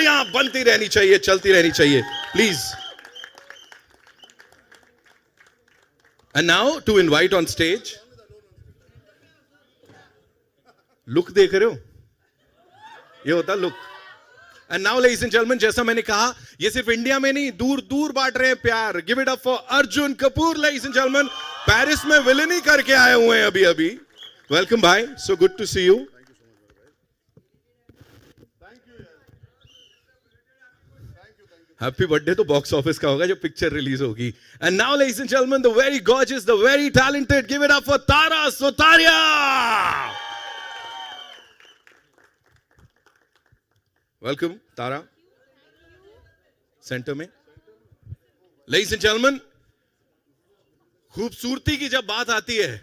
तालियां बनती रहनी चाहिए, चलती रहनी चाहिए, please. And now to invite on stage. Look देख रहे हो, ये होता look. And now ladies and gentlemen, जैसा मैंने कहा, ये सिर्फ इंडिया में नहीं, दूर दूर बांट रहे हैं प्यार. Give it up for Arjun Kapoor, ladies and gentlemen. Paris में विलन ही करके आए हुए हैं अभी अभी. Welcome भाई, so good to see you. Happy birthday तो बॉक्स ऑफिस का होगा जब पिक्चर रिलीज होगी. And now ladies and gentleman, the very gorgeous, the very talented, give it up for Tara Sutaria. Welcome Tara, centre में. लेडीज एंड जेंटलमैन, खूबसूरती की जब बात आती है,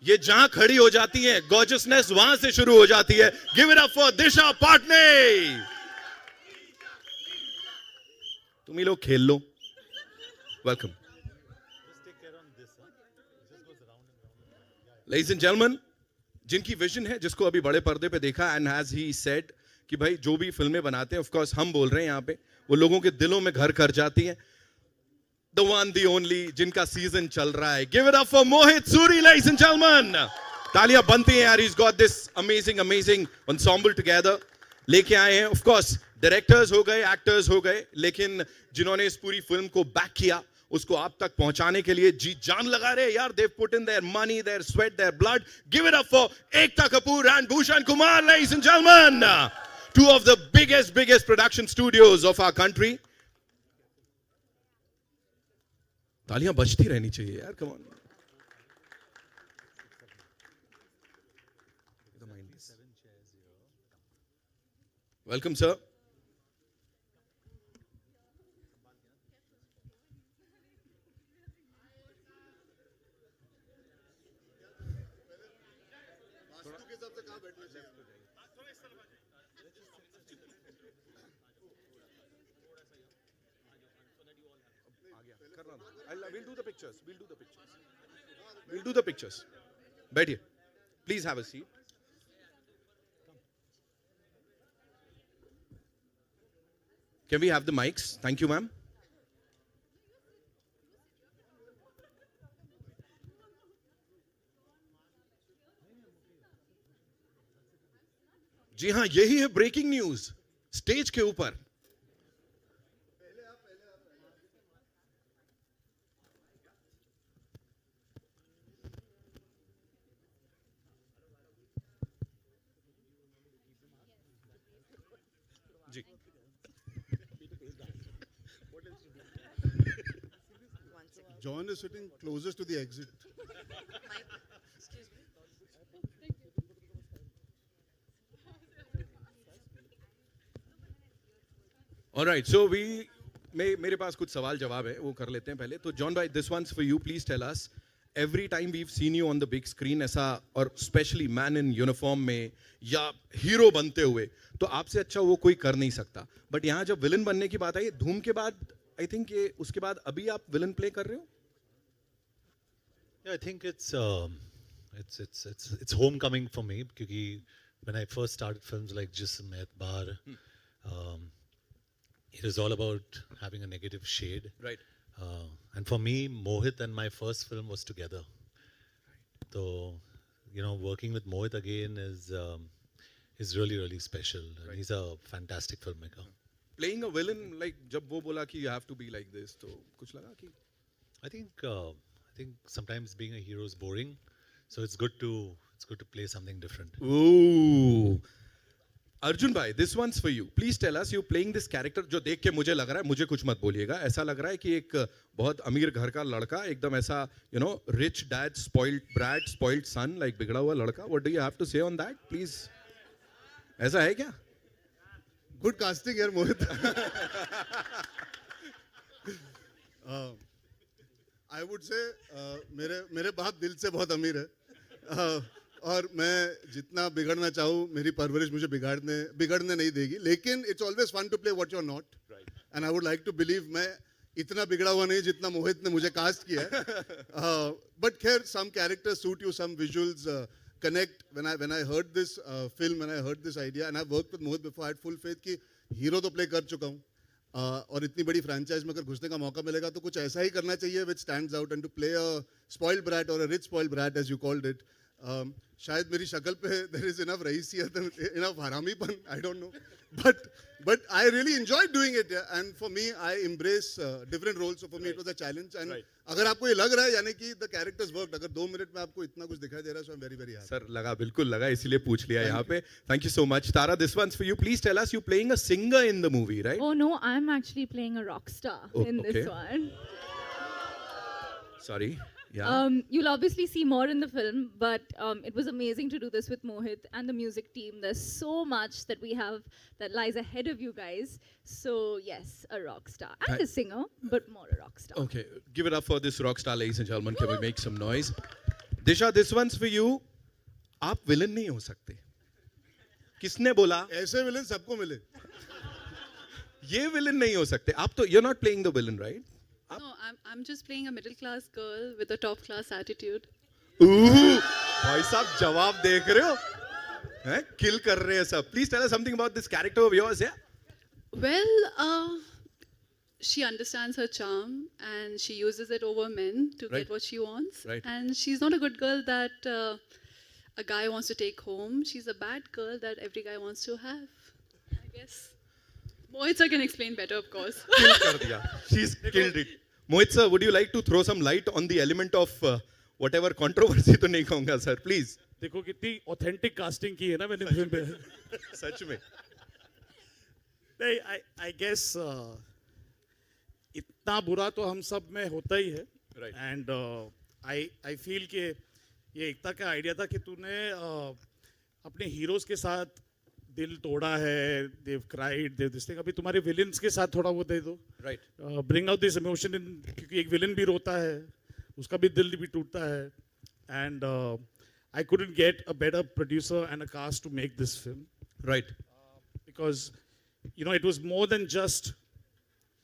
ये जहां खड़ी हो जाती है, गॉर्जियसनेस वहां से शुरू हो जाती है. गिव इट अप फॉर दिशा पाटने. तुम ही लोग खेल लो. वेलकम. लेडीज एंड जेंटलमैन, जिनकी विजन है, जिसको अभी बड़े पर्दे पे देखा, एंड हैज ही सेड कि भाई जो भी फिल्में बनाते हैं, ऑफ कोर्स हम बोल रहे हैं यहां पे, वो लोगों के दिलों में घर कर जाती हैं. द वन द ओनली, जिनका सीजन चल रहा है. Give it up for Mohit Suri, ladies and gentleman. तालियां बनती हैं यार. He's got this amazing ensemble together. लेके आए हैं. ऑफ कोर्स डायरेक्टर्स हो गए, एक्टर्स हो गए, लेकिन जिन्होंने इस पूरी फिल्म को बैक किया, उसको आप तक पहुंचाने के लिए जी जान लगा रहे यार. They've put in their money, their sweat, their blood. Give it up for Ekta Kapoor and Bhushan Kumar, ladies and gentlemen. Two of the biggest production studios of our country. तालियां बजती रहनी चाहिए यार. Come on. Welcome, sir. We'll do the pictures. We'll do the pictures. बैठिए. Please have a seat. Can we have the mics? Thank you, ma'am. जी हाँ, यही है breaking news stage के ऊपर. जी. John is sitting closest to the exit. All right, so मेरे पास कुछ सवाल जवाब है, वो कर लेते हैं पहले. तो जॉन भाई, this one's for you. Please tell us, every time we've seen you on the big screen ऐसा, और स्पेशली मैन इन यूनिफॉर्म में या हीरो बनते हुए, तो आपसे अच्छा वो कोई कर नहीं सकता. बट यहाँ जब विलन बनने की बात आई, धूम के बाद, आई थिंक ये उसके बाद अभी आप विलन प्ले कर रहे हो. Yeah, I think it's homecoming for me, क्योंकि when I first started films like Jism Etbar, it is all about having a negative shade. Right. And for me, Mohit and my first film was together. So, working with Mohit again is really special. And Right. he's a fantastic filmmaker. Playing a villain, like जब वो बोला कि you have to be like this, तो कुछ लगा कि I think sometimes being a hero is boring, so it's good to play something different. Ooh. Arjun भाई, this one's for you. Please tell us, you playing this character, जो देख के मुझे लग रहा है, मुझे कुछ मत बोलिएगा, ऐसा लग रहा है कि एक बहुत अमीर घर का लड़का, एकदम ऐसा, rich dad, spoiled brat, spoiled son, like बिगड़ा हुआ लड़का. What do you have to say on that, please? ऐसा है क्या? Good casting यार मोहित. I would say मेरे बाप दिल से बहुत अमीर है. और मैं जितना बिगड़ना चाहूँ, मेरी परवरिश मुझे बिगड़ने नहीं देगी. लेकिन it's always fun to play what you're not. Right. And I would like to believe मैं इतना बिगड़ा हुआ नहीं जितना मोहित ने मुझे कास्ट किया है. But खैर, some characters suit you, some visuals connect. When I heard this film, when I heard this idea, and I've worked with Mohit before, I had full faith कि हीरो तो प्ले कर चुका हूँ, और इतनी बड़ी फ्रेंचाइज में अगर घुसने का मौका मिलेगा तो कुछ ऐसा ही करना चाहिए which stands out, and to play a spoiled brat or a rich spoiled brat as you called it. शायद मेरी शक्ल पे देयर इज इनफ रईसियत, इनफ हरामीपन, I don't know, but I really enjoyed doing it, yeah. And for me, I embrace different roles. So for me, it was a challenge. And अगर आपको ये लग रहा है, यानी कि the characters worked, अगर 2 मिनट में आपको इतना कुछ दिखाई दे रहा है, so I'm very very happy. Sir लगा, बिल्कुल लगा, इसीलिए पूछ लिया यहाँ पे. Thank you so much. Tara, this one's for you. Please tell us, you're playing a singer in the movie, right? Oh no, I'm actually playing a rock star in okay. this one. Sorry. Yeah. You'll obviously see more in the film, but it was amazing to do this with Mohit and the music team. There's so much that we have that lies ahead of you guys. So yes, a rock star and a singer, but more a rock star. Okay, give it up for this rock star, ladies and gentlemen. Can we make some noise? Disha, this one's for you. आप villain नहीं हो सकते. किसने बोला? ऐसे villain सबको मिले. ये विलन नहीं हो सकते. आप तो you're not playing the villain, right? No, I'm just playing a middle class girl with a top class attitude. भाई साहब जवाब देख रहे हो? हैं? किल कर रहे हैं सब. Please tell us something about this character of yours, yeah? Well, she understands her charm and she uses it over men to Right. get what she wants. Right. And she's not a good girl that a guy wants to take home. She's a bad girl that every guy wants to have, I guess. Mohit sir can explain better, of course. Kill कर दिया. She's killed it. Mohit sir, would you like to throw some light on the element of whatever controversy तो नहीं कहूँगा sir, please. देखो कितनी authentic casting की है ना मैंने फिल्म पे. सच में. नहीं, आई गेस इतना बुरा तो हम सब में होता ही है. Right. एंड आई फील कि ये एकता का आइडिया था कि तूने अपने हीरोज के साथ दिल तोड़ा है, देव क्राइड, देव दिस थिंग, अभी तुम्हारे विलेंस के साथ थोड़ा वो दे दो. Right. Bring out this emotion in, क्योंकि एक विलन भी रोता है, उसका भी दिल भी टूटता है. And I couldn't get a better producer and a cast to make this film. Right. Because you know, it was more than just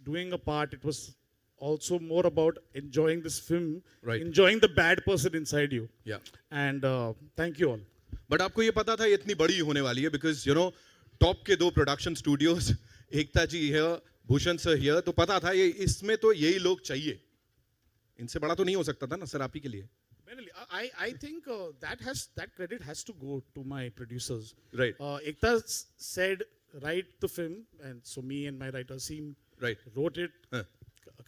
doing a part, it was also more about enjoying this film, Right. enjoying the bad person inside you. Yeah. And thank you all. But आपको ये पता था ये इतनी बड़ी होने वाली है, बिकॉज यू नो टॉप के 2 प्रोडक्शन स्टूडियोज, एकता जी है, भूषण सर हियर, तो पता था ये इसमें तो यही लोग चाहिए. इनसे बड़ा तो नहीं हो सकता था ना सर आप ही के लिए. I think that credit has to go to my producers. Right. Ekta said write the film, and so me and my writer team Right. wrote it. Huh.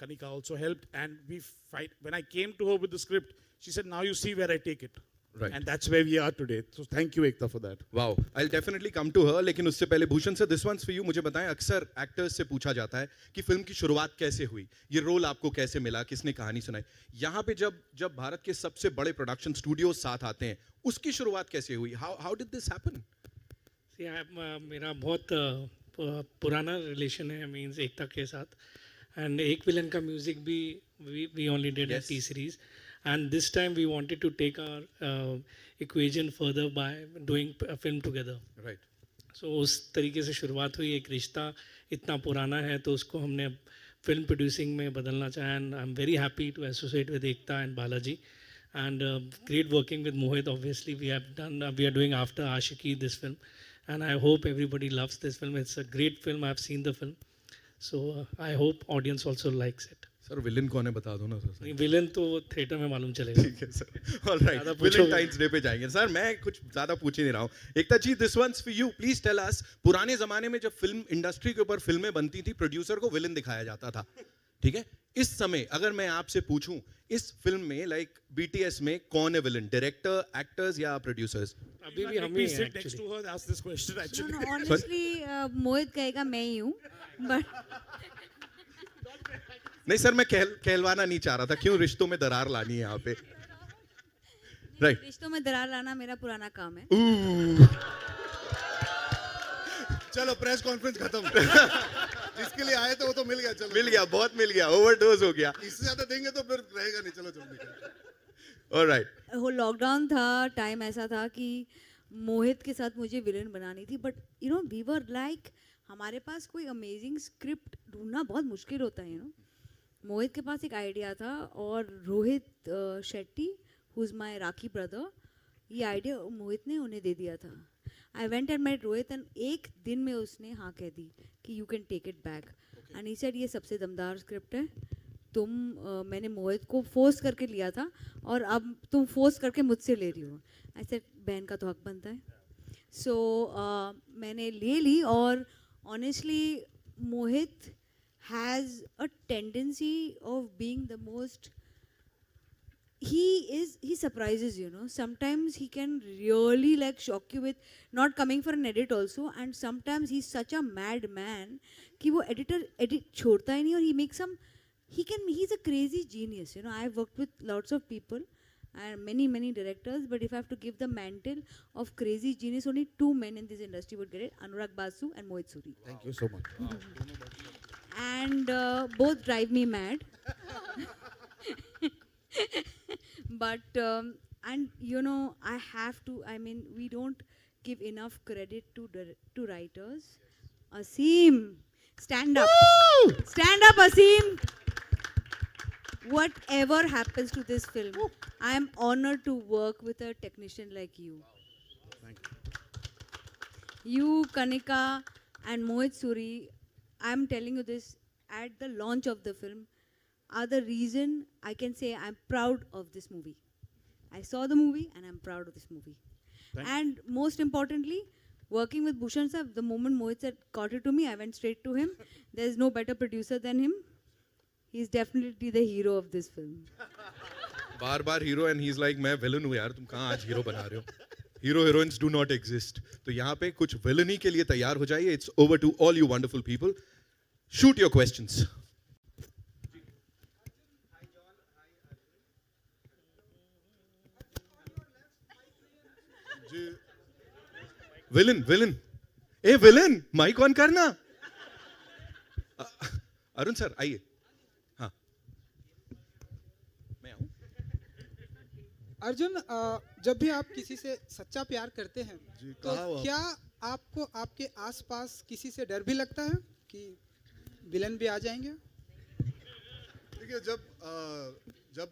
Kanika also helped, and we fight. When I came to her with the script, she said, "Now you see where I take it." Right. And that's where we are today. So thank you, Ekta, for that. Wow, I will definitely come to her. लेकिन उससे पहले Bhushan sir, this one's for you. मुझे बताएं, अक्सर actors से पूछा जाता है कि फिल्म की शुरुआत कैसे हुई, ये रोल आपको कैसे मिला, किसने कहानी सुनाई. यहाँ पे जब भारत के सबसे बड़े प्रोडक्शन स्टूडियोज साथ आते हैं, उसकी शुरुआत कैसे हुई? How did this happen? मेरा बहुत पुराना रिलेशन है मींस एकता के साथ. एंड एक विलन का म्यूजिक भी we only did at T series. And this time we wanted to take our equation further by doing a film together. Right. So उस तरीके से शुरुआत हुई. एक रिश्ता इतना पुराना है तो उसको हमने फिल्म प्रोड्यूसिंग में बदलना चाहा. And I'm very happy to associate with Ekta and Balaji. And great working with Mohit. Obviously we are doing After Ashiki this film. And I hope everybody loves this film. It's a great film. I've seen the film. So I hope audience also likes it. Sir villain कौन है बता दो ना sir. नहीं, villain तो theatre में मालूम चलेगा. ठीक है सर. ऑलराइट, वैलेंटाइंस डे पे जाएंगे सर. मैं कुछ ज्यादा पूछ ही नहीं रहा हूँ. Ekta ji, this one's for you. Please tell us, पुराने जमाने में जब फिल्म इंडस्ट्री के ऊपर फिल्में बनती थी, प्रोड्यूसर को विलन दिखाया जाता था, ठीक है? इस समय अगर मैं आपसे पूछूं, इस फिल्म में लाइक बीटीएस में कौन है विलन, डायरेक्टर, एक्टर्स या प्रोड्यूसर्स? अभी भी हम ही हैं sit next actually. to her, ask this question actually. No, honestly, मोहित कहेगा मैं ही हूँ, but नहीं सर, मैं कहलवाना नहीं चाह रहा था. क्यों रिश्तों में दरार लानी है यहाँ पे? राइट. रिश्तों में दरार लाना मेरा पुराना काम है. चलो प्रेस कॉन्फ्रेंस खत्म. जिसके लिए आए थे वो तो मिल गया. चलो मिल गया, बहुत मिल गया, ओवरडोज हो गया. इससे ज्यादा देंगे तो फिर रहेगा नहीं. चलो जल्दी. ऑलराइट. वो लॉकडाउन था, टाइम ऐसा था कि मोहित के साथ मुझे विलन बनानी थी, but you know we were like, हमारे पास कोई अमेजिंग स्क्रिप्ट ढूंढना बहुत मुश्किल होता है. यू नो मोहित के पास एक आइडिया था और Rohit Shetty who is my rakhi brother, ये आइडिया मोहित ने उन्हें दे दिया था. I went and met Rohit and एक दिन में उसने हाँ कह दी कि you can take it back. And he said ये सबसे दमदार स्क्रिप्ट है. मैंने मोहित को फोर्स करके लिया था और अब तुम फोर्स करके मुझसे ले रही हो. I said बहन का तो हक बनता है. So मैंने ले ली और honestly Mohit has a tendency of being the most, he surprises, you know. Sometimes he can really like shock you with not coming for an edit also, and sometimes he's such a mad man कि वो edit छोड़ता ही नहीं और he makes some, he's a crazy genius, you know. I've worked with lots of people and many directors, but if I have to give the mantle of crazy genius, only two men in this industry would get it: Anurag Basu and Mohit Suri. Thank you so much. And both drive me mad. But and you know, I have to, I mean, we don't give enough credit to writers. Asim, stand up. Stand up, Asim. Whatever happens to this film, I am honored to work with a technician like you. Thank you. You, Kanika, and Mohit Suri, I'm telling you this, at the launch of the film, are the reason I can say I'm proud of this movie. I saw the movie and I'm proud of this movie. And most importantly, working with Bhushan sir, the moment Mohit said, got it to me, I went straight to him. There's no better producer than him. He's definitely the hero of this film. Bar hero and he is like मैं villain हूँ यार, तुम कहाँ आज hero बना रहे हो. Hero heroines do not exist. तो यहाँ पे कुछ विलनी के लिए तैयार हो जाइए. It's over to all you wonderful people. Shoot your questions. Villain a villain mic on करना. अरुण सर आइए. हाँ मैं आऊं. अर्जुन, जब भी आप किसी से सच्चा प्यार करते हैं तो क्या आपको आपके आसपास किसी से डर भी लगता है कि विलन भी आ जाएंगे? देखिए, जब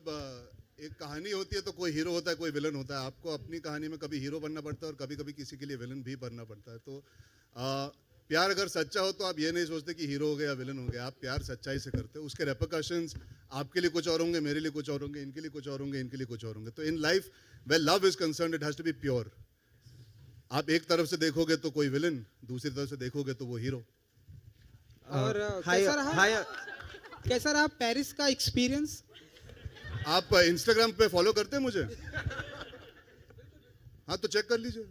एक कहानी होती है तो कोई हीरो होता है, कोई विलन होता है. आपको अपनी कहानी में कभी हीरो बनना पड़ता है और कभी कभी किसी के लिए विलन भी बनना पड़ता है. तो प्यार अगर सच्चा हो तो आप ये नहीं सोचते कि हीरो हो गया या विलन हो गया. आप प्यार सच्चाई से करते हो. उसके रेपरकशंस आपके लिए कुछ और होंगे, मेरे लिए कुछ और होंगे, इनके लिए कुछ और होंगे, इनके लिए कुछ और होंगे. तो in life where love is concerned, it has to be pure. आप एक तरफ से देखोगे तो कोई विलन, दूसरी तरफ से देखोगे तो वो हीरो. और कैसा रहा पेरिस का एक्सपीरियंस? आप इंस्टाग्राम पे फॉलो करते हैं मुझे? हाँ तो चेक कर लीजिए.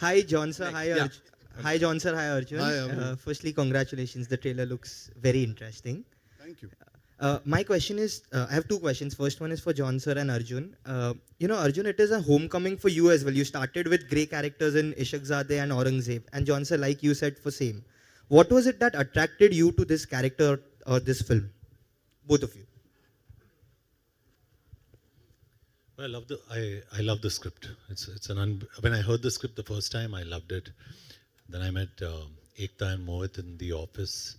Hi John sir, hi Yeah. Arjun. Hi John sir, hi Arjun. Hi, Arjun. Firstly, congratulations. The trailer looks very interesting. Thank you. My question is, I have two questions. First one is for John sir and Arjun. You know, Arjun, it is a homecoming for you as well. You started with grey characters in Ishaqzadeh and Aurangzeb, and John sir, like you said, for same. What was it that attracted you to this character or this film? Both of you. I love the script. When I heard the script the first time, I loved it. Then I met Ekta and Mohit in the office,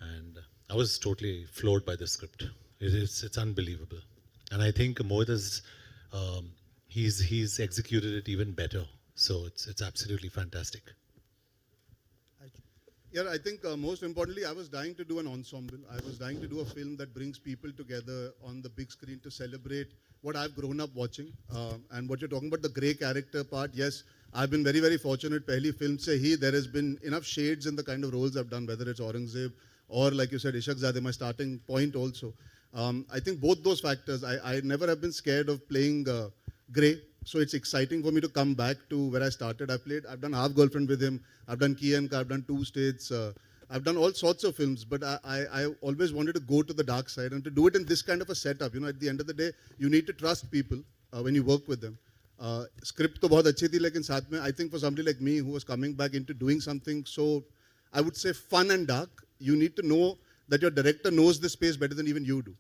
and I was totally floored by the script. It's unbelievable, and I think Mohit he's executed it even better. So it's absolutely fantastic. Yeah, I think most importantly, I was dying to do an ensemble. I was dying to do a film that brings people together on the big screen to celebrate what I've grown up watching. And what you're talking about, the grey character part, yes, I've been very, very fortunate. Pehli film se hi, there has been enough shades in the kind of roles I've done, whether it's Aurangzeb or, like you said, Ishaqzadeh, my starting point also. I think both those factors, I never have been scared of playing grey. So it's exciting for me to come back to where I started. I've done Half Girlfriend with him. I've done Key and I've done Two States. I've done all sorts of films, but I always wanted to go to the dark side and to do it in this kind of a setup. You know, at the end of the day, you need to trust people when you work with them. Script to bahut achhi thi, lekin saath mein, I think for somebody like me who was coming back into doing something so, I would say, fun and dark, you need to know that your director knows the space better than even you do.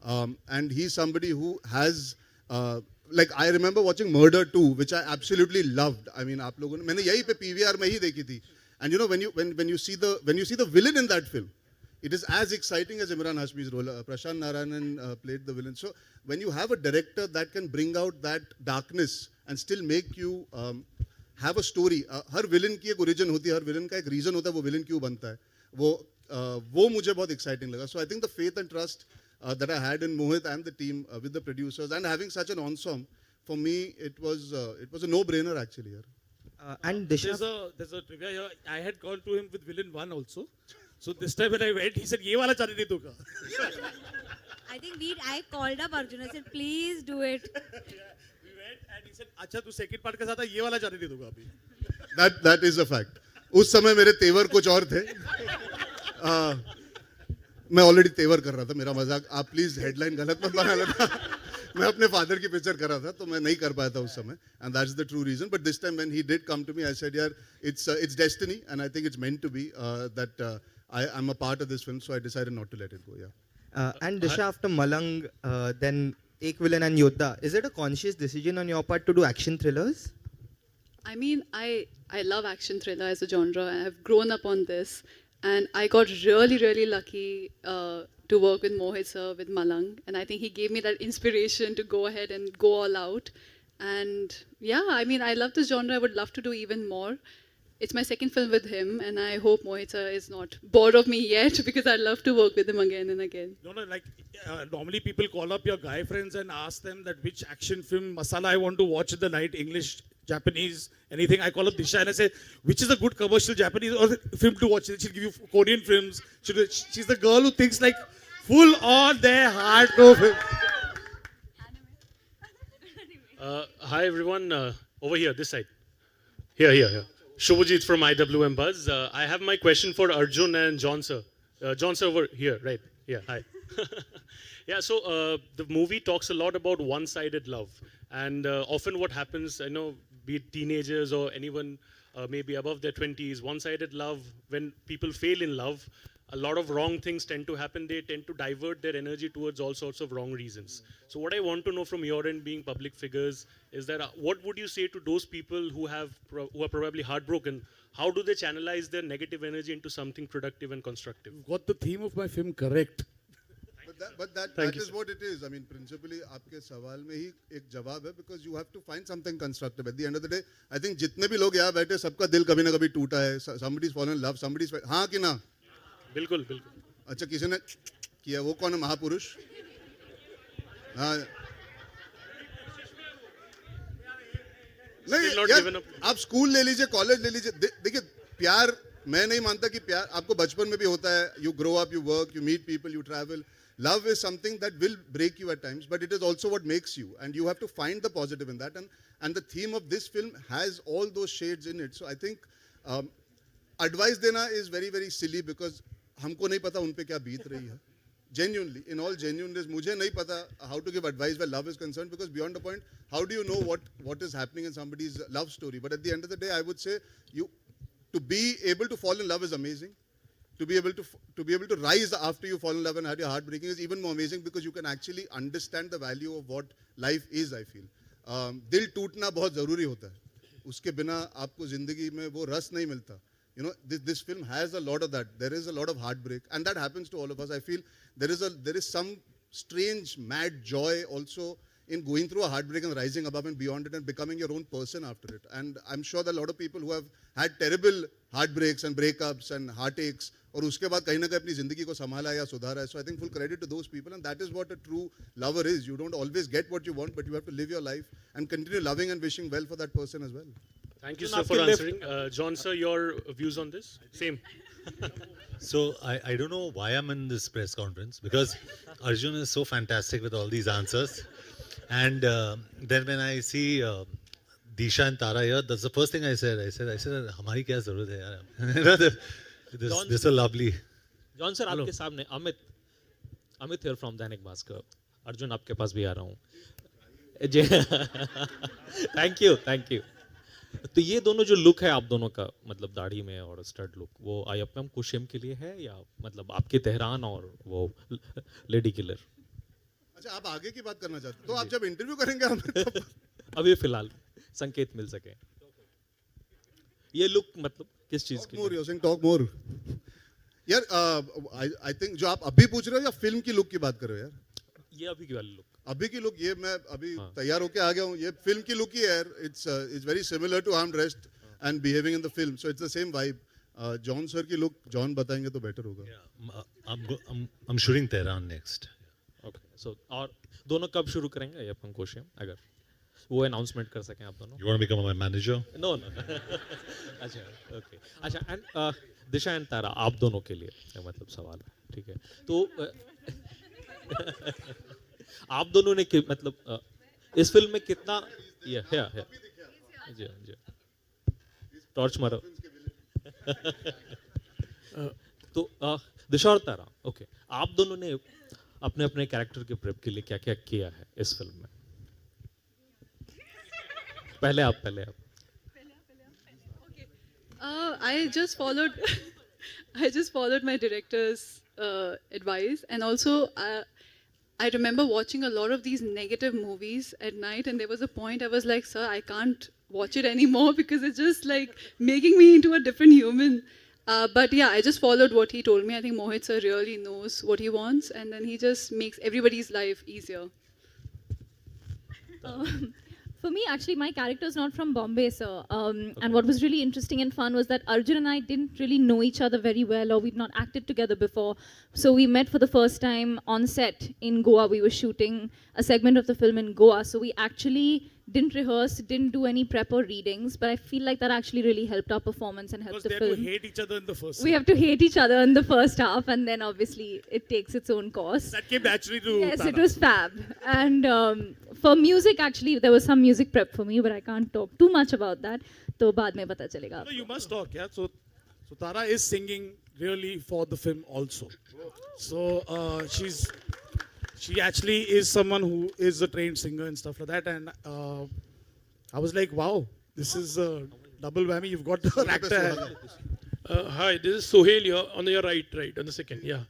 And he's somebody who has... like I remember watching Murder 2, which I absolutely loved. I mean, आप लोगों ने, मैंने यही पे PVR में ही देखी थी. And you know, when you see the villain in that film, it is as exciting as Imran Hashmi's role. Prashant Narayanan played the villain. So when you have a director that can bring out that darkness and still make you have a story. Her villain की एक origin होती है, हर villain का एक reason होता है वो villain क्यों बनता है. वो मुझे बहुत exciting लगा. So I think the faith and trust that I had in Mohit and the team with the producers and having such an ensemble, for me it was a no-brainer actually. And Disha, there's a trivia here. I had called to him with villain 1 also. So this time when I went, he said, "ये वाला चाहने नहीं दूँगा." I think I called up Arjun. I said, please do it. We went and he said, "अच्छा तू second part के साथ आ, ये वाला चाहने नहीं दूँगा अभी." That is a fact. उस समय मेरे तेवर कुछ और थे. मैं ऑलरेडी तेवर कर रहा था. मेरा मजाक आप प्लीज हेडलाइन गलत मत बना लेना. मैं अपने फादर की पिक्चर कर रहा था तो मैं नहीं कर पाया था उस समय. And that's the true reason. But this time when he did come to me, I said, "यार, it's destiny, and I think it's meant to be that I'm a part of this film." So I decided not to let it go. Yeah. and Disha, after Malang, then Ek Villain and Yodha, is it a conscious decision on your part to do action thrillers? I mean, I love action thriller as a genre. I have grown up on this, and I got really, really lucky to work with Mohit sir, with Malang, and I think he gave me that inspiration to go ahead and go all out. And yeah, I mean, I love this genre. I would love to do even more. It's my second film with him, and I hope Mohit sir is not bored of me yet because I'd love to work with him again and again. No, like normally people call up your guy friends and ask them that which action film masala I want to watch in the night, English, Japanese, anything. I call up Disha and I say, which is a good commercial Japanese or film to watch? She'll give you Korean films. She's the girl who thinks like full on their hardcore film. Hi everyone, over here, this side. Here. Shubhajit from IWM Buzz. I have my question for Arjun and John sir. John sir over here, right? Yeah, hi. Yeah, so the movie talks a lot about one-sided love. And often what happens, I know, be it teenagers or anyone maybe above their 20s, one-sided love, when people fail in love, a lot of wrong things tend to happen. They tend to divert their energy towards all sorts of wrong reasons. So what I want to know from your end, being public figures, is that what would you say to those people who are probably heartbroken? How do they channelize their negative energy into something productive and constructive? You've got the theme of my film correct. But that is what it is. I mean, principally, आपके सवाल में ही एक जवाब है, because you have to find something constructive. At the end of the day, I think जितने भी लोग यहाँ बैठे, सबका दिल कभी ना कभी टूटा है. Somebody's fallen in love, हाँ कि ना? बिल्कुल. अच्छा, किसी ने किया, वो कौन है महापुरुष? हाँ. नहीं यार, आप स्कूल ले लीजिए, कॉलेज ले लीजिए. देखिए, प्यार मैं नहीं मानता कि प्यार आपको बचपन में भी होता है. You grow up, you work, you meet people, you travel. Love is something that will break you at times, but it is also what makes you, and you have to find the positive in that. And the theme of this film has all those shades in it. So I think advice देना is very, very silly, because हमको नहीं पता उन पे क्या बीत रही है. Genuinely, in all genuineness, मुझे नहीं पता how to give advice where love is concerned, because beyond the point, how do you know what is happening in somebody's love story? But at the end of the day, I would say to be able to fall in love is amazing. To be able to rise after you fall in love and have your heart breaking is even more amazing, because you can actually understand the value of what life is, I feel. दिल टूटना बहुत ज़रूरी होता है. उसके बिना आपको ज़िंदगी में वो रस नहीं मिलता. You know, this film has a lot of that. There is a lot of heartbreak, and that happens to all of us. I feel there is some strange, mad joy also in going through a heartbreak and rising above and beyond it and becoming your own person after it. And I'm sure that a lot of people who have had terrible heartbreaks and breakups and heartaches, और उसके बाद कहीं ना कहीं अपनी जिंदगी को संभाला या सुधारा है. So I think full credit to those people, and that is what a true lover is. You don't always get what you want, but you have to live your life and continue loving and wishing well for that person as well. Thank you, sir, for answering. John, sir, your views on this? Same. So I don't know why I'm in this press conference, because Arjun is so fantastic with all these answers. And then when I see Disha and Tara here, that's the first thing I said. I said, हमारी क्या ज़रूरत है यार? This is lovely. John sir, आपके सामने Amit here from Dainik Bhaskar. Arjun, आपके पास भी आ रहा हूँ. Thank you. तो ये दोनों जो लुक है आप दोनों का, मतलब दाढ़ी में और स्टड लुक, वो IFM कुशेम के लिए है या मतलब आपके तेहरान और वो लेडी किलर? अच्छा, आप आगे की बात करना चाहते हैं तो आप जब इंटरव्यू करेंगे हमें तब अभी फिलहाल संकेत मिल सके. ये लुक मतलब किस चीज की? मोर, यू सेइंग टॉक मोर. यार, आई थिंक जो आप अभी पूछ रहे हो या फिल्म की लुक की बात कर रहे हो यार? ये अभी की वाली लुक अभी की लुक ये मैं अभी तैयार होके आ गया हूँ ये फिल्म की लुक ही है यार it's very similar to how I am dressed and behaving in the film so it's the same vibe John sir की लुक जॉन बताएंगे तो बेटर होगा I'm shooting Tehran next. Okay so और दोनों कब शुरू करेंगे ये अपन कोशिश अगर वो अनाउंसमेंट कर सकें आप दोनों You want to become my manager? No no अच्छा ओके अच्छा एंड दिशा एंड तारा आप दोनों के लिए मतलब सवाल है ठीक है तो आप दोनों ने मतलब इस फिल्म में कितना ये है जी जी टॉर्च मारो तो दिशा और तारा ओके आप दोनों ने अपने अपने कैरेक्टर के प्रेप के लिए क्या क्या किया है इस फिल्म में पहले आप I just followed I just followed my director's advice, and also I remember watching a lot of these negative movies at night, and there was a point I was like, sir, I can't watch it anymore because it's just like making me into a different human. But yeah, I just followed what he told me. I think Mohit sir really knows what he wants, and then he just makes everybody's life easier. For me, actually, my character is not from Bombay, sir. And what was really interesting and fun was that Arjun and I didn't really know each other very well, or we'd not acted together before. So we met for the first time on set in Goa. We were shooting a segment of the film in Goa. So we actually didn't rehearse, didn't do any prep or readings, but I feel like that actually really helped our performance and helped Because the they have film. to hate each other in the first. We have to hate each other in the first half, and then obviously it takes its own course. That came naturally to. Yes, Tara. it was fab. And for music, actually, there was some music prep for me, but I can't talk too much about that. तो बाद में पता चलेगा. No, you must talk, yeah. So Tara is singing really for the film also. So she actually is someone who is a trained singer and stuff like that. And I was like, wow, this is a double whammy. You've got the actor. Hi, this is Sohail here on your right, on the second. Yeah,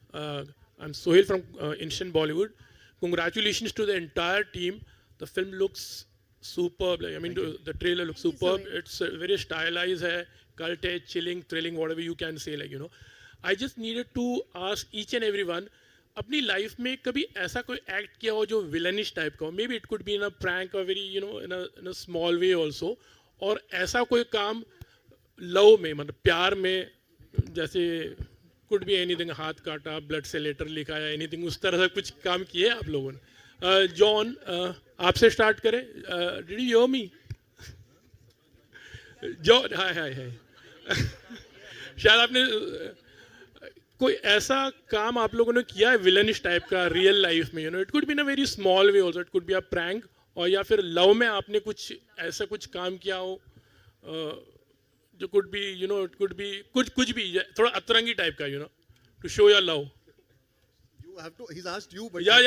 I'm Sohail from Instant Bollywood. Congratulations to the entire team. The film looks superb. Like, I mean, the trailer looks superb. It's very stylized, hai, cult, hai, chilling, thrilling, whatever you can say. Like, you know, I just needed to ask each and everyone. अपनी life में कभी ऐसा कोई act किया हो जो villainish type का हो maybe it could be in a prank or very you know in a small way also और ऐसा कोई काम लव में मतलब प्यार में जैसे कुड बी एनीथिंग हाथ काटा ब्लड से लेटर लिखा या एनीथिंग उस तरह से कुछ काम किए आप लोगों ने जॉन आपसे स्टार्ट करें did you hear me John hi hi hi शायद आपने कोई ऐसा काम आप लोगों ने किया है विलनिश टाइप का रियल लाइफ में you know it could be in a very small way also it could be a prank और या फिर लव में आपने कुछ ऐसा कुछ काम किया हो जो could be you know it could be कुछ भी थोड़ा अतरंगी टाइप का you know to show your love You have to. He's asked you, but yeah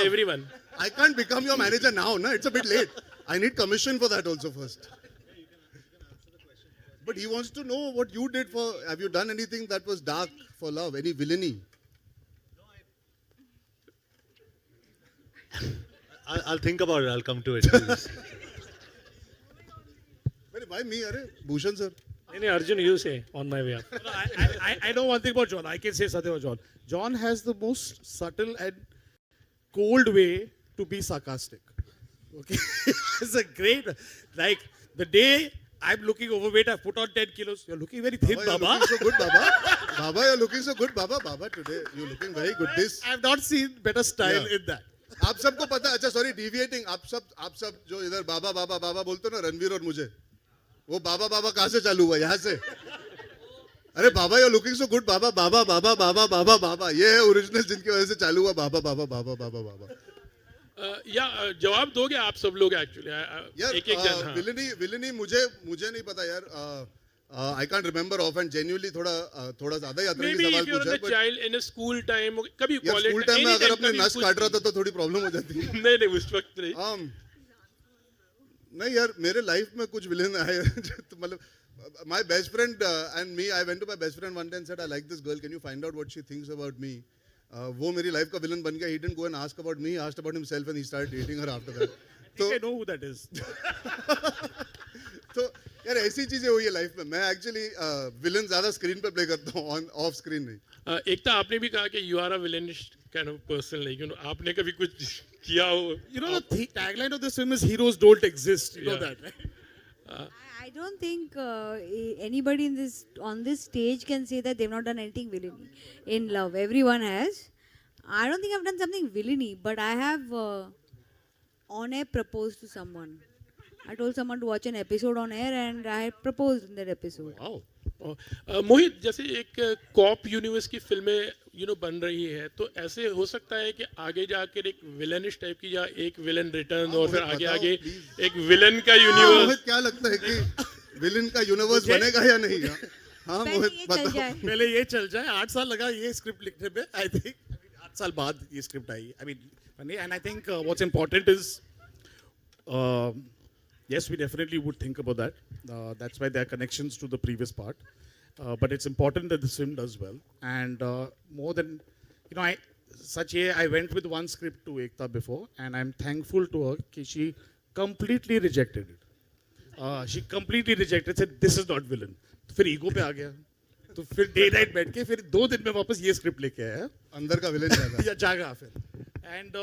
everyone. I can't become your manager now, na? It's a bit late. I need commission for that also first. But he wants to know what you did for. Have you done anything that was dark for love? Any villainy? I'll think about it. I'll come to it. Why me? Arey, Bhushan sir. Arjun, you say on my way up. I know one thing about John. I can say something about John. John has the most subtle and cold way to be sarcastic. Okay, it's a great, like the day I'm looking overweight, I put on 10 kilos. You're looking very thin, Baba. You're looking so good, Baba. Baba, you're looking so good, Baba. Baba, today you're looking very good. This I've not seen better style in that. आप सबको पता अच्छा sorry deviating आप सब जो इधर बाबा बाबा बाबा बोलते हो ना रणवीर और मुझे वो बाबा बाबा कहाँ से चालू हुआ यहाँ से अरे बाबा यू लुकिंग सो गुड बाबा बाबा बाबा बाबा बाबा बाबा ये है ओरिजिनल जिनकी वजह से चालू हुआ बाबा बाबा बाबा बाबा बाबा या जवाब दोगे आप सब लोग एक्चुअली यार एक जन विलनी मुझे नहीं पता यार I can't remember often genuinely थोड़ा ज्यादा यात्रा की सवाल पूछा है चाइल्ड इन स्कूल टाइम कभी कॉलेज स्कूल टाइम में अगर अपने नस काट रहा था तो थोड़ी प्रॉब्लम हो जाती है नहीं उस वक्त नहीं नहीं यार मेरे लाइफ में कुछ विलेन आए मतलब my best friend and me I went to my best friend one day and said I like this girl can you find out what she thinks about me वो मेरी लाइफ का villain बन गया he didn't go and ask about me he asked about himself and he started dating her after that तो I know who that is तो यार ऐसी चीजें हुई है लाइफ में मैं एक्चुअली विलन ज्यादा स्क्रीन पे प्ले करता हूँ ऑन ऑफ स्क्रीन नहीं एक तो आपने भी कहा कि you are a villainish kind of person, like, you know, आपने कभी कुछ किया हो? You know, the tagline of this film is heroes don't exist. You know Yeah. that, right? I don't think anybody in this on this stage can say that they've not done anything villainy in love. Everyone has. I don't think I've done something villainy, but I have on air proposed to someone. I told someone to watch an episode on air, and I proposed in that episode. Wow. मोहित, जैसे एक cop universe की फिल्में बन रही है, तो ऐसे हो सकता है कि आगे जाकर एक विलनिश टाइप की, या एक विलन रिटर्न और फिर आगे आगे एक विलन का यूनिवर्स। मोहित, क्या लगता है कि विलन का यूनिवर्स बनेगा या नहीं? हाँ मोहित, बताओ। पहले ये चल जाए। 8 साल लगा ये स्क्रिप्ट लिखने में। आई थिंक 8 साल बाद ये script I. I mean, and I think what's important is, yes, we definitely would think about that. That's why there are connections to the previous part. But it's important that this film does well. And more than, I went with one script to Ekta before, and I'm thankful to her that she completely rejected it. She completely rejected, said, this is not villain. तो फिर ego पे आ गया, तो फिर day night बैठ के फिर 2 दिन में वापस ये स्क्रिप्ट लेके आया, अंदर का विलेन जागा या जागा फिर. And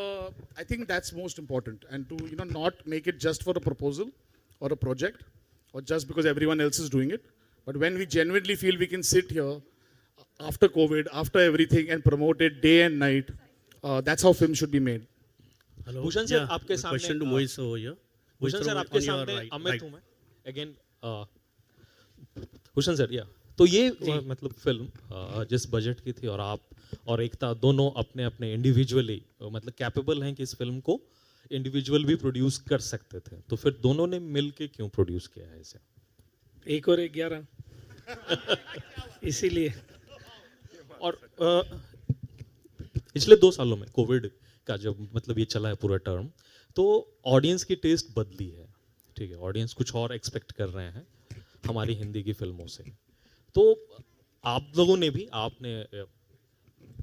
I think that's most important, and to not make it just for a proposal or a project, or just because everyone else is doing it, but when we genuinely feel we can sit here after COVID, after everything, and promote it day and night, that's how film should be made. Hello. Bhushan sir, आपके सामने question to Mohit sir over here. Bhushan sir, आपके सामने Amit right. हूँ मैं again. Bhushan sir, या तो ये मतलब फिल्म जिस बजट की थी, और आप और एकता दोनों अपने अपने इंडिविजुअली मतलब कैपेबल हैं कि इस फिल्म को इंडिविजुअल भी प्रोड्यूस कर सकते थे, तो फिर दोनों ने मिल के क्यों प्रोड्यूस किया है इसे? 1 और 1 11 इसीलिए। और पिछले 2 सालों में कोविड का जब मतलब ये चला है पूरा टर्म, तो ऑडियंस की टेस्ट बदली है, ठीक है, ऑडियंस कुछ और एक्सपेक्ट कर रहे हैं हमारी हिंदी की फिल्मों से। तो आप लोगों ने भी, आपने,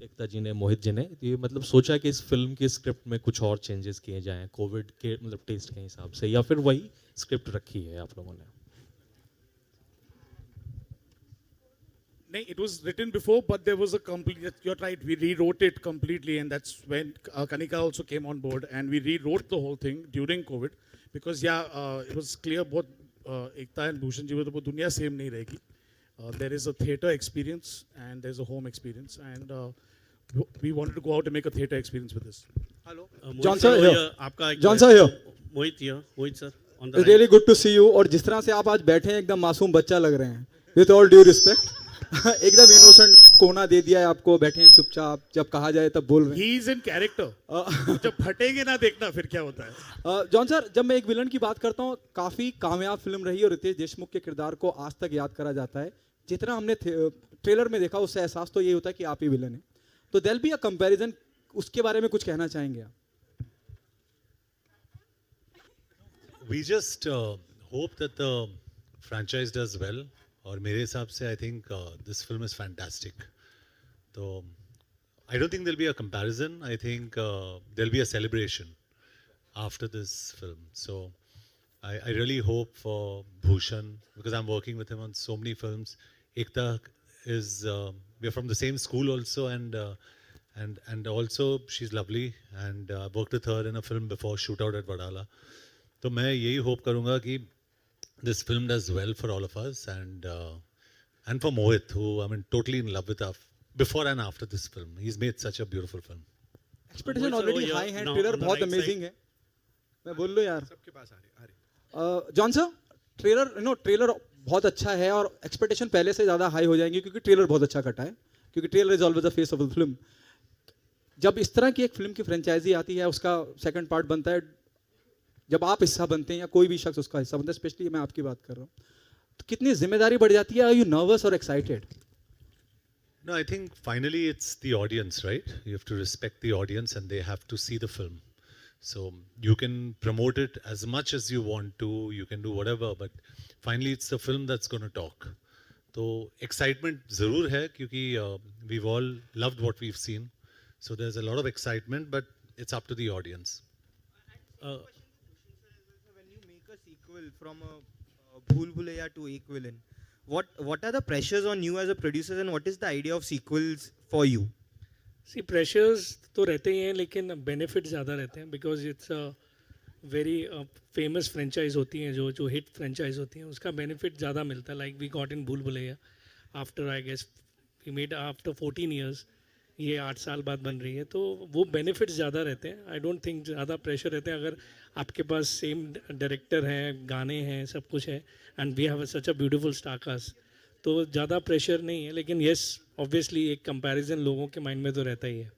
एकता जी ने, मोहित जी ने, ये मतलब सोचा कि इस फिल्म की स्क्रिप्ट में कुछ और चेंजेस किए जाएं कोविड के मतलब टेस्ट के हिसाब से, या फिर वही स्क्रिप्ट रखी है आप लोगों ने? No, it was written before, but there was a complete, you're right, we rewrote it completely, and that's when Kanika also came on board, and we rewrote the whole thing during COVID, because it was clear both Ekta and Bhushan ji were the dunya same nahi rahegi. There is a theatre experience and there's a home experience, and we wanted to go out and make a theatre experience with this. Hello. John sir here. आपका John sir here. Mohit here. Mohit sir. On the It's really good to see you. और जिस तरह से आप आज बैठे हैं एकदम मासूम बच्चा लग रहे हैं. With all due respect. एकदम इनोसेंट कोना दे दिया है आपको, बैठे हैं चुपचाप, जब कहा जाए तब बोल रहे हैं. He is in character. जब फटेंगे ना देखना फिर क्या होता है. जॉन सर, जब मैं एक विलन की बात करता हूँ, काफी कामयाब फिल्म रही और रितेश देशमुख के किरदार को आज तक याद करा जाता है. जितना हमने ट्रेलर में देखा उससे एहसास तो ये होता है कि आप ही विलन हैं. तो देयर बी अ कंपैरिजन, उसके बारे में कुछ कहना चाहेंगे आप? We just hope that the franchise does well. और मेरे हिसाब से I think this film is fantastic. So I don't think there'll be a comparison. I think there'll be a celebration after this film. So I really hope for Bhushan, because I'm working with him on so many films. Ekta is we're from the same school also, and also she's lovely, and I worked with her in a film before, Shootout at Vadala. तो मैं यही hope करूँगा कि this film does well for all of us, and for Mohit, who I'm totally in love with before and after this film. He's made such a beautiful film. Expectation already high है, trailer बहुत amazing है. मैं बोल लो यार. सबके पास आ रही. John sir, trailer बहुत अच्छा है और एक्सपेक्टेशन पहले से ज़्यादा हाई हो जाएंगे क्योंकि ट्रेलर बहुत अच्छा कटा है, क्योंकि trailer is always the face of the film. जब इस तरह की एक फिल्म की फ्रेंचाइजी आती है, उसका सेकंड पार्ट बनता है, जब आप हिस्सा बनते हैं या कोई भी शख्स उसका हिस्सा बनता है, स्पेशली मैं आपकी बात कर रहा हूँ, तो कितनी जिम्मेदारी बढ़ जाती है? आर यू नर्वस और excited? No, I think finally it's the audience, right? You have to respect the audience and they have to see the film. So you can promote it as much as you want to, you can do whatever, but finally it's the film that's going to talk. So excitement ज़रूर है क्योंकि we've all loved what we've seen. So there's a lot of excitement, but it's up to the audience. When you make a sequel from a Bhool Bhulaiya to Ek Villain, what are the pressures on you as a producer, and what is the idea of sequels for you? See pressures तो रहते ही हैं लेकिन benefit ज़्यादा रहते हैं because it's very famous franchise होती हैं जो जो हिट फ्रेंचाइज होती हैं उसका बेनिफिट ज़्यादा मिलता है like we got in Bhool Bhulaiyaa after I guess we made after 14 years ये 8 साल बाद बन रही है तो वो बेनिफिट्स ज़्यादा रहते हैं आई डोंट थिंक ज़्यादा प्रेशर रहते हैं अगर आपके पास सेम डायरेक्टर हैं गाने हैं सब कुछ है and we have such a beautiful star cast तो ज़्यादा प्रेशर नहीं है लेकिन येस ऑब्वियसली एक कंपैरिजन लोगों के माइंड में तो रहता ही है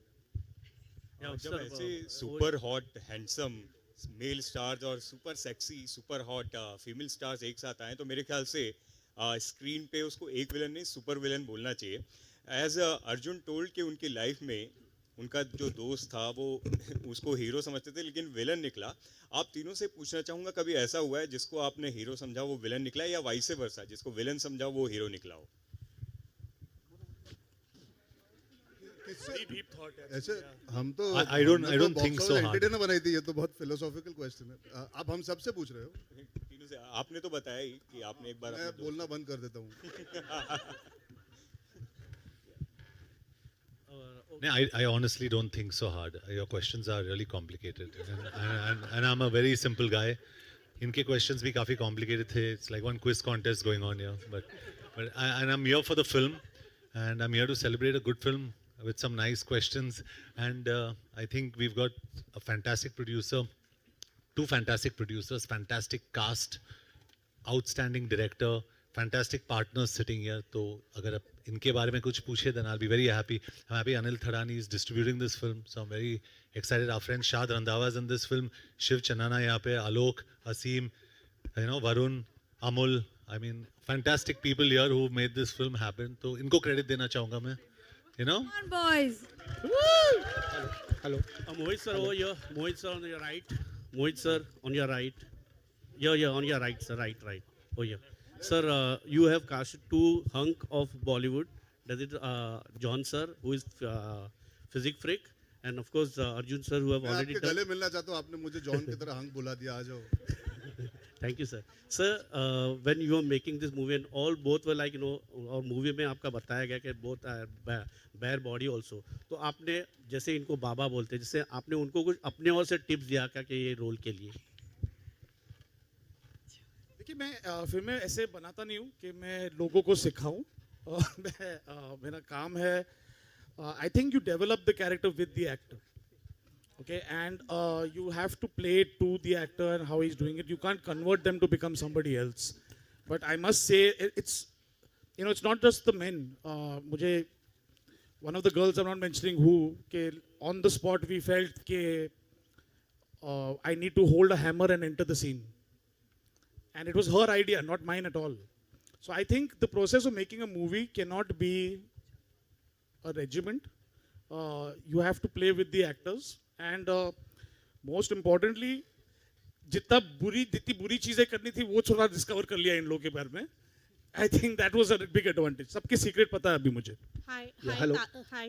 जब ऐसे super hot handsome male stars और super sexy super hot female stars एक साथ आए तो मेरे ख्याल से स्क्रीन पे उसको एक विलन नहीं सुपर विलन बोलना चाहिए एज अर्जुन टोल्ड कि उनकी लाइफ में उनका जो दोस्त था वो उसको हीरो समझते थे लेकिन विलन निकला आप तीनों से पूछना चाहूँगा कभी ऐसा हुआ है जिसको आपने हीरो समझा वो विलन निकला या वाइस वर्सा जिसको विलन समझा वो हीरो निकला हो ऐसे हम तो I don't think so hard. Entertainer बनाई थी ये तो बहुत फिलोसॉफिकल क्वेश्चन है आप हम सबसे पूछ रहे हो तीनों से आपने तो बताया ही कि आपने एक बार मैं बोलना बंद कर देता हूँ No, I honestly don't think so hard. Your questions are really complicated, and I'm a very simple guy. इनके questions भी काफी complicated थे. It's like one quiz contest going on here. But and I'm here for the film, and I'm here to celebrate a good film with some nice questions. And I think we've got a fantastic producer, two fantastic producers, fantastic cast, outstanding director, fantastic partners sitting here. तो अगर आप इनके बारे में कुछ पूछे then I'll be very happy. I'm happy Anil Thadani is distributing this film, so I'm very excited. Our friend Shad Randhawa is in this film. Shiv Chanana यहाँ पे, Alok, Asim, Varun, Amul. I mean, fantastic people here who made this film happen. तो इनको credit देना चाहूँगा मैं. Come on, boys. Hello. Mohit sir over here. Mohit sir on your right. Mohit sir on your right. Yeah, on your right, sir. Right. Oh yeah. Sir, you have casted two hunk of Bollywood. That is John sir, who is physic freak, and of course Arjun sir, who have मैं already आपके done. गले मिलना चाहता हूँ आपने मुझे John की तरह हंक बुला दिया आ जाओ Thank you, sir. Sir, when you were making this movie, and both were like और movie में आपका बताया गया कि both bare body also. तो आपने जैसे इनको बाबा बोलते हैं, जैसे आपने उनको कुछ अपने और से टिप्स दिया क्या कि ये रोल के लिए? देखिए मैं फिल्में ऐसे बनाता नहीं हूँ कि मैं लोगों को सिखाऊं मेरा काम है I think you develop the character with the actor okay and you have to play it to the actor and how he's doing it you can't convert them to become somebody else but I must say it's it's not just the men mujhe one of the girls I'm not mentioning who ke on the spot we felt ke I need to hold a hammer and enter the scene and it was her idea not mine at all so I think the process of making a movie cannot be a regiment you have to play with the actors and most importantly जितनी बुरी चीजें करनी थी वो थोड़ा discover कर लिया इन लोगों के बारे में I think that was a big advantage सबके सीक्रेट पता है अभी मुझे Hi,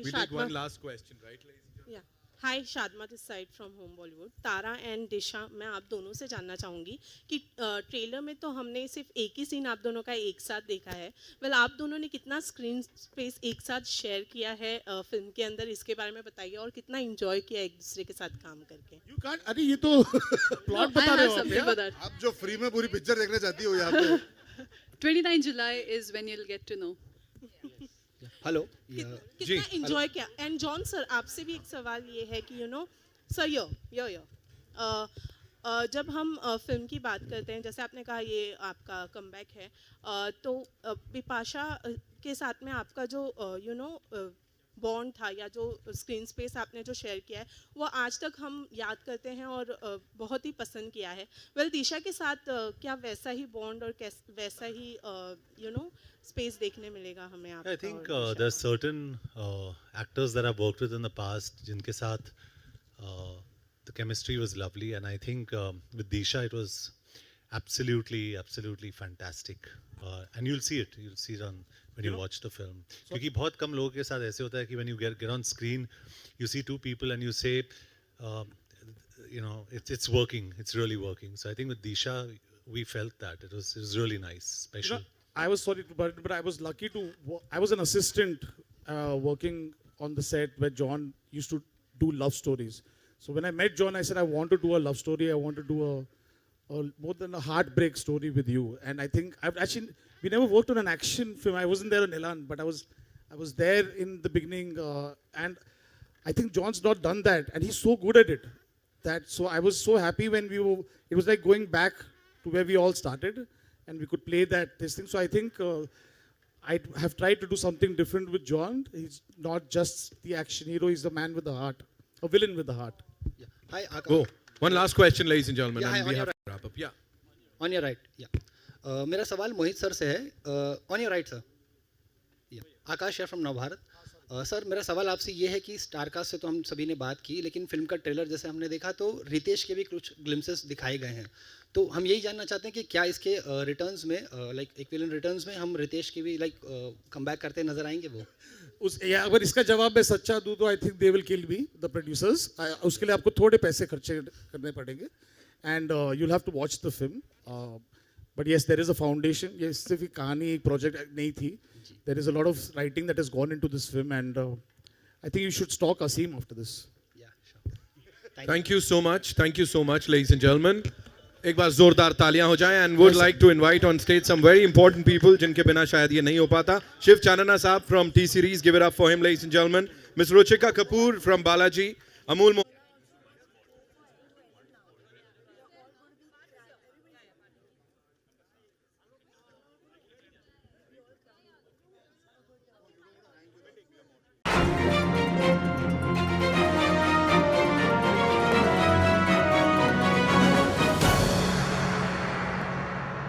We take one last question, right, ladies and gentlemen? Yeah. Hi, Shadma this side from Home Bollywood. Tara and Disha मैं आप दोनों से जानना चाहूँगी कि ट्रेलर में तो हमने सिर्फ एक ही सीन आप दोनों का एक साथ देखा है वेल आप दोनों ने कितना स्क्रीन स्पेस एक साथ शेयर किया है फिल्म के अंदर इसके बारे में बताइए और कितना एंजॉय किया एक दूसरे के साथ काम करके यू कांट अरे ये तो प्लॉट बता रहे हो आप जो फ्री में पूरी पिक्चर देखना चाहती हो यहाँ पे 29 July is when you'll get to know. Hello कितना एंजॉय किया एंड जॉन सर आपसे भी एक सवाल ये है कि सर यो जब हम फिल्म की बात करते हैं जैसे आपने कहा ये आपका कमबैक है तो बिपाशा के साथ में आपका जो बॉन्ड था या जो स्क्रीन स्पेस आपने जो शेयर किया है वो आज तक हम याद करते हैं और बहुत ही पसंद किया है वेल दिशा के साथ क्या वैसा ही बॉन्ड और वैसा ही स्पेस देखने मिलेगा हमें आप I think there's certain actors that I've worked with in the past जिनके साथ the chemistry was lovely and I think with Disha it was absolutely fantastic and you'll see it on when you watch the film क्योंकि बहुत कम लोगों के साथ ऐसे होता है कि when you get on screen you see two people and you say it's working, it's really working. So I think with Disha we felt that it was really nice, special. I was sorry but I was lucky to I was an assistant working on the set where John used to do love stories. So when I met John, I said, I want to do a love story. I want to do a more than a heartbreak story with you. And I think we never worked on an action film. I wasn't there on Elan, but I was there in the beginning. And I think John's not done that, and he's so good at it. So I was so happy when it was like going back to where we all started, and we could play this thing. So I think I have tried to do something different with John. He's not just the action hero, he's the man with the heart, a villain with the heart. Yeah. Hi, Akash. Oh, one last question, ladies and gentlemen, Yeah, and hi, we on have your to wrap up. Yeah. On your right, yeah. मेरा सवाल मोहित sir से है. On your right, sir. Yeah. Akash here from Navbharat. Sir मेरा सवाल आपसे ये है कि स्टारकास्ट से तो हम सभी ने बात की, लेकिन फिल्म का ट्रेलर जैसे हमने देखा तो रितेश के भी कुछ ग्लिम्सेस दिखाए गए हैं. तो हम यही जानना चाहते हैं कि क्या इसके रिटर्न्स में लाइक इक्विवेलेंट रिटर्न्स में हम रितेश के भी लाइक कमबैक करते नजर आएंगे वो? अगर इसका जवाब मैं सच्चा दूं तो I think they will kill me the producers. उसके लिए आपको थोड़े पैसे खर्चे करने पड़ेंगे, and you will have to watch the film. But yes, there is a foundation. ये सिर्फ कहानी एक प्रोजेक्ट नहीं थी. There is a lot of writing that has gone into this film, and I think you should stalk Asim after this. Yeah, sure. Thank you so much. Thank you so much, ladies and gentlemen. एक बार जोरदार तालियां हो जाएं, and would like to invite on stage some very important people जिनके बिना शायद ये नहीं हो पाता. Shiv Chanana साहब from T Series, give it up for him, ladies and gentlemen. Miss Ruchika Kapoor from Balaji, Amul Thank you.